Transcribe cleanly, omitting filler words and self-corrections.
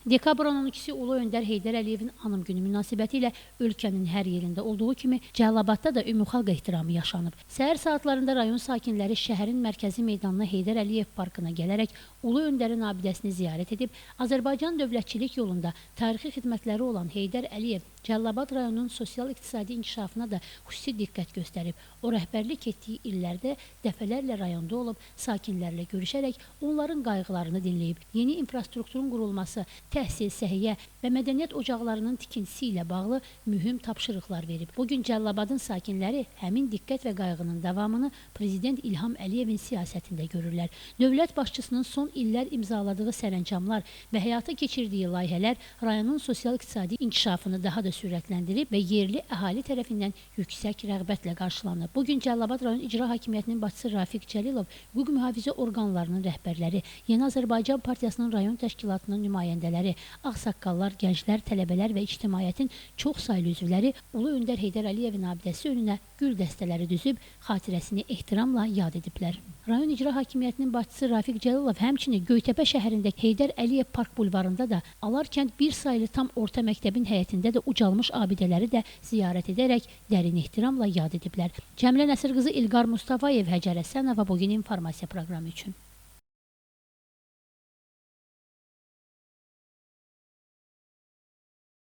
Dekabrın 12-si Ulu Öndər Heydər Əliyevin anım günü münasibətilə ölkənin hər yerində olduğu kimi Cəlilabadda da ümumxalq ehtiramı yaşanıb. Səhər saatlarında rayon sakinləri şəhərin mərkəzi meydanına Heydər Əliyev parkına gələrək Ulu Öndərin abidəsini ziyarət edib, Azərbaycan dövlətçilik yolunda tarixi xidmətləri olan Heydər Əliyev Cəlilabad rayonunun sosial-iqtisadi inkişafına da xüsusi diqqət göstərib. O rəhbərlik etdiyi illərdə dəfələrlə rayonda olub, sakinlərlə görüşərək onların qayğılarını dinləyib. Yeni infrastrukturun qurulması, təhsil, səhiyyə və mədəniyyət ocaqlarının tikintisi ilə bağlı mühüm tapşırıqlar verib. Bugün Cəlilabadın sakinləri həmin diqqət və qayğının davamını Prezident İlham Əliyevin siyasətində görürlər. Dövlət başçısının son illər imzaladığı sərəncamlar və həyata keçirdiyi layihələr rayonun sosial-iqtisadi inkişafını daha da sürətləndirib və yerli əhali tərəfindən yüksək rəğbətlə qarşılanıb. Bugün Cəlilabad rayon İcra Hakimiyyətinin başçısı Rafiq Cəlilov, hüquq mühafizə orqanlarının rəhbərləri, Yeni Azərbaycan Partiyasının rayon təşkilatının nümayəndələri, ağsaqqallar, gənclər, tələbələr və ictimaiyyətin çox saylı üzvləri Ulu Öndər Heydər Əliyevin abidəsi önünə gül dəstələri düzüb, xatirəsini ehtiramla yad ediblər. Rayon İcra Hakimiyyətinin başçısı Rafiq Cəlilov həmçinin Göytəpə şəhərində Heydər Əliyev Park bulvarında da, Alarkənd bir saylı tam orta məktəbin həyətində də ucalmış abidələri də ziyarət edərək dərin ehtiramla yad ediblər. Cəmilə Nəsir qızı İlqar Mustafayev, Həcər Əsənova bugün informasiya proqramı üçün.